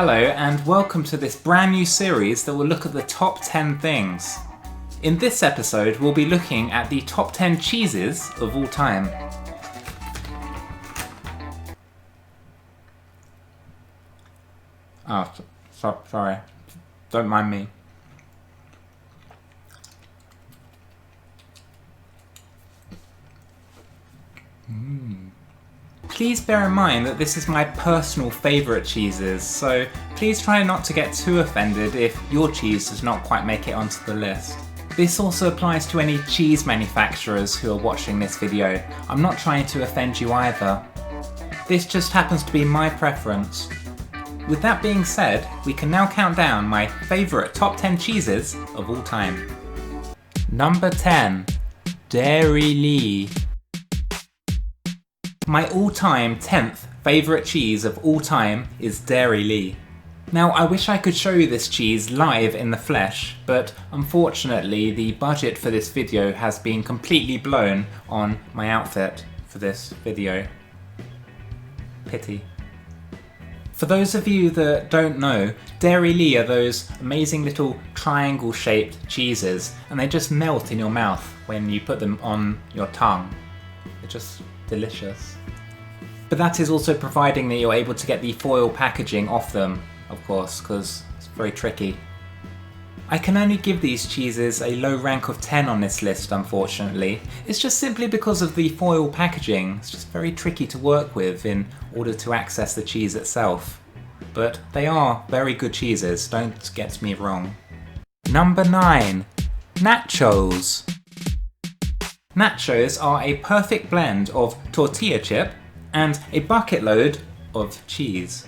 Hello and welcome to this brand new series that will look at the top 10 things. In this episode we'll be looking at the top 10 cheeses of all time. Oh, sorry. Don't mind me. Please bear in mind that this is my personal favourite cheeses, so please try not to get too offended if your cheese does not quite make it onto the list. This also applies to any cheese manufacturers who are watching this video. I'm not trying to offend you either. This just happens to be my preference. With that being said, we can now count down my favourite top 10 cheeses of all time. Number 10. Dairy Lee. My all-time 10th favourite cheese of all time is Dairy Lee. Now I wish I could show you this cheese live in the flesh, but unfortunately the budget for this video has been completely blown on my outfit for this video. Pity. For those of you that don't know, Dairy Lee are those amazing little triangle-shaped cheeses, and they just melt in your mouth when you put them on your tongue. They're just delicious. But that is also providing that you're able to get the foil packaging off them, of course, because it's very tricky. I can only give these cheeses a low rank of 10 on this list, unfortunately. It's just simply because of the foil packaging. It's just very tricky to work with in order to access the cheese itself. But they are very good cheeses, don't get me wrong. Number 9. Nachos. Nachos are a perfect blend of tortilla chip and a bucket load of cheese.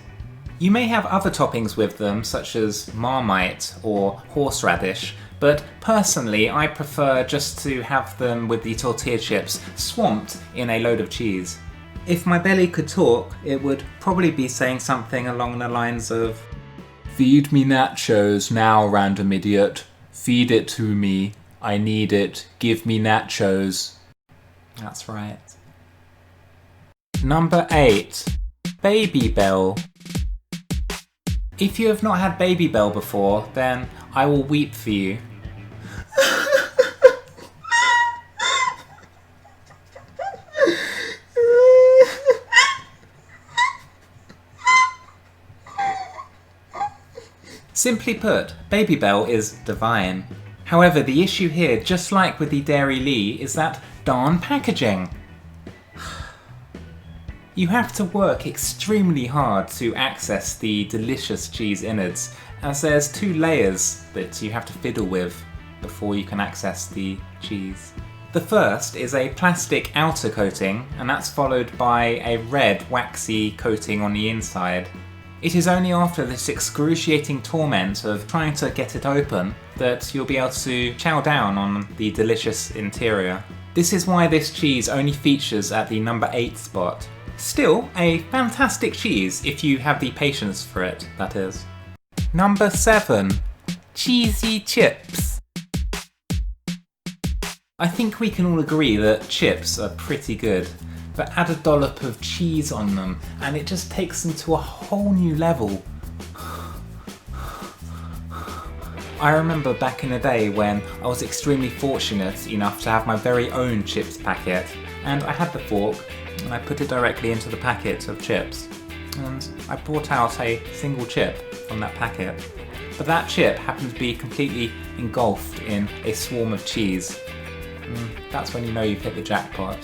You may have other toppings with them, such as Marmite or horseradish, but personally I prefer just to have them with the tortilla chips swamped in a load of cheese. If my belly could talk, it would probably be saying something along the lines of, "Feed me nachos now, random idiot. Feed it to me. I need it. Give me nachos." That's right. Number 8. Baby Belle. If you have not had Baby Belle before, then I will weep for you. Simply put, Baby Belle is divine. However, the issue here, just like with the Dairy Lee, is that darn packaging. You have to work extremely hard to access the delicious cheese innards, as there's 2 layers that you have to fiddle with before you can access the cheese. The first is a plastic outer coating, and that's followed by a red waxy coating on the inside. It is only after this excruciating torment of trying to get it open that you'll be able to chow down on the delicious interior. This is why this cheese only features at the number 8 spot. Still, a fantastic cheese if you have the patience for it, that is. Number 7. Cheesy chips. I think we can all agree that chips are pretty good, but add a dollop of cheese on them and it just takes them to a whole new level. I remember back in the day when I was extremely fortunate enough to have my very own chips packet, and I had the fork and I put it directly into the packet of chips, and I brought out a single chip from that packet. But that chip happened to be completely engulfed in a swarm of cheese. That's when you know you've hit the jackpot.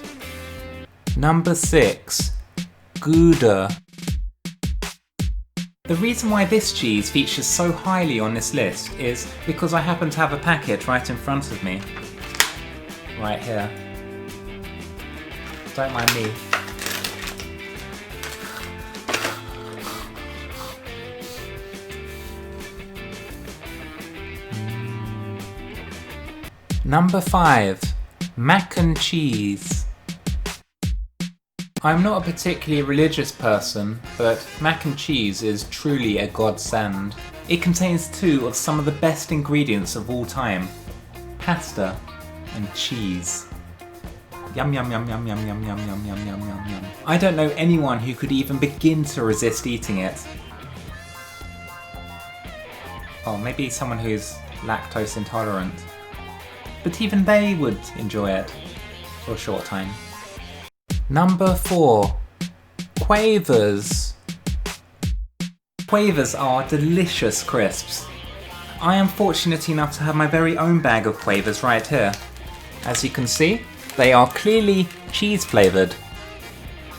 Number 6. Gouda. The reason why this cheese features so highly on this list is because I happen to have a packet right in front of me. Right here. Don't mind me. Number 5. Mac and cheese. I'm not a particularly religious person, but mac and cheese is truly a godsend. It contains 2 of some of the best ingredients of all time: pasta and cheese. Yum yum yum yum yum yum yum yum yum yum yum yum. I don't know anyone who could even begin to resist eating it. Well, maybe someone who's lactose intolerant. But even they would enjoy it for a short time. Number 4. Quavers. Quavers are delicious crisps. I am fortunate enough to have my very own bag of Quavers right here. As you can see, they are clearly cheese flavoured.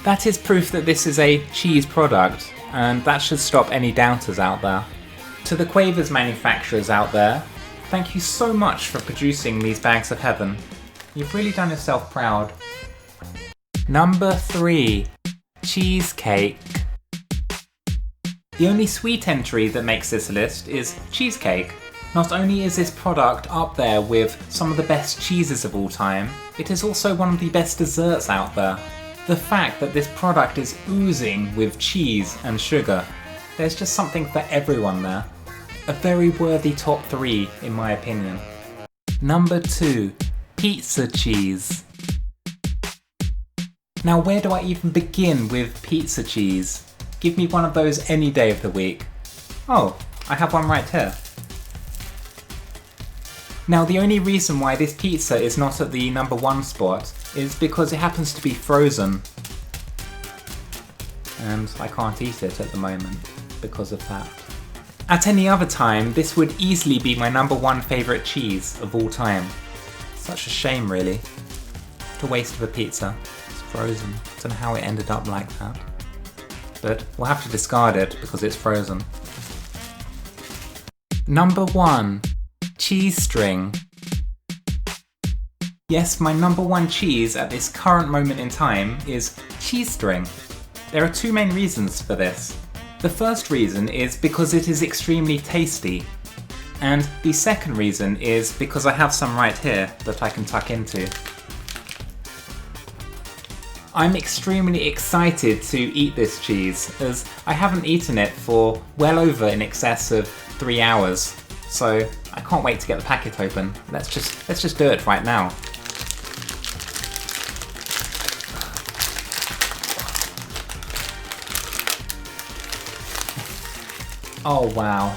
That is proof that this is a cheese product, and that should stop any doubters out there. To the Quavers manufacturers out there, thank you so much for producing these bags of heaven. You've really done yourself proud. Number 3. Cheesecake. The only sweet entry that makes this list is cheesecake. Not only is this product up there with some of the best cheeses of all time, it is also one of the best desserts out there. The fact that this product is oozing with cheese and sugar, there's just something for everyone there. A very worthy top 3 in my opinion. Number 2. Pizza cheese. Now where do I even begin with pizza cheese? Give me one of those any day of the week. Oh, I have one right here. Now the only reason why this pizza is not at the number 1 spot is because it happens to be frozen. And I can't eat it at the moment because of that. At any other time, this would easily be my number 1 favourite cheese of all time. Such a shame really. What a waste of a pizza. It's frozen. Don't know how it ended up like that. But we'll have to discard it because it's frozen. Number 1. Cheese string. Yes, my number 1 cheese at this current moment in time is cheese string. There are 2 main reasons for this. The first reason is because it is extremely tasty. And the second reason is because I have some right here that I can tuck into. I'm extremely excited to eat this cheese, as I haven't eaten it for well over in excess of 3 hours. So I can't wait to get the packet open. Let's just do it right now. Oh wow.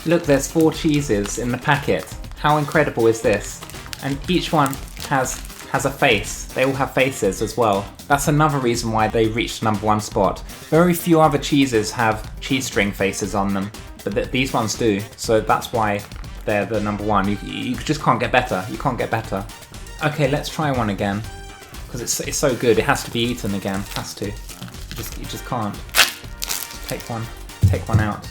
Look, there's 4 cheeses in the packet. How incredible is this? And each one has a face. They all have faces as well. That's another reason why they reached the number 1 spot. Very few other cheeses have cheese string faces on them, but these ones do, so that's why they're the number 1. You just can't get better. You can't get better. Okay, let's try one again, because it's so good. It has to be eaten again. Has to. You just can't. Take one out.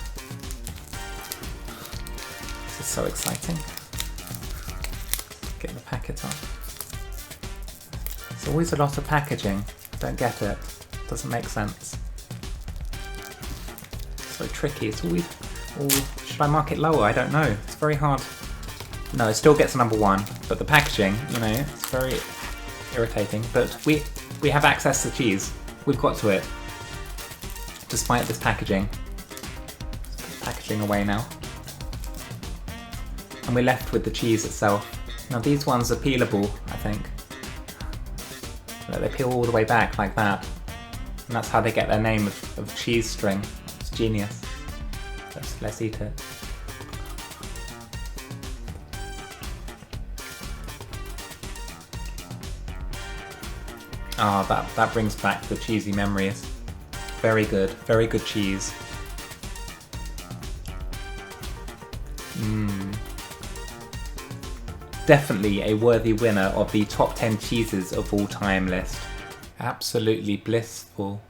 This is so exciting. Get the packet up. There's always a lot of packaging. Don't get it. Doesn't make sense. So tricky. It's always... Or should I mark it lower? I don't know. It's very hard. No, it still gets number 1, but the packaging, you know, it's very irritating. But we have access to cheese. We've got to it. Despite this packaging. Let's put the packaging away now. And we're left with the cheese itself. Now these ones are peelable, I think. They peel all the way back like that. And that's how they get their name of cheese string. It's genius. Let's eat it. Ah, that brings back the cheesy memories. Very good cheese. Definitely a worthy winner of the top 10 cheeses of all time list. Absolutely blissful.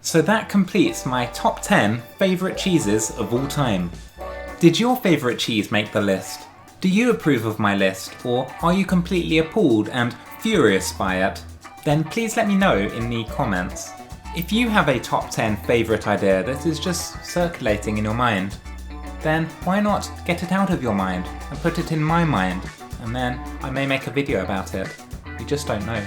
So that completes my top 10 favourite cheeses of all time. Did your favourite cheese make the list? Do you approve of my list, or are you completely appalled and furious by it? Then please let me know in the comments. If you have a top 10 favourite idea that is just circulating in your mind, then why not get it out of your mind and put it in my mind, and then I may make a video about it. You just don't know.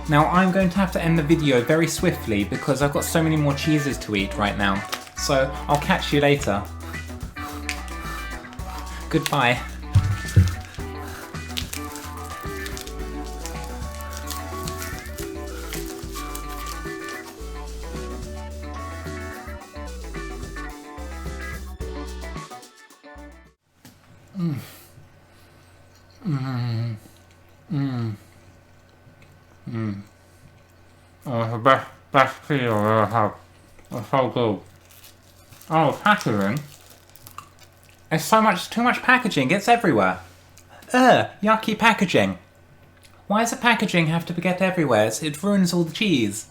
Now I'm going to have to end the video very swiftly because I've got so many more cheeses to eat right now. So I'll catch you later. Goodbye. Oh, the best cheese I've ever had. It's so good. Oh, packaging. It's too much packaging. It's everywhere. Ugh, yucky packaging. Why does the packaging have to get everywhere? It ruins all the cheese.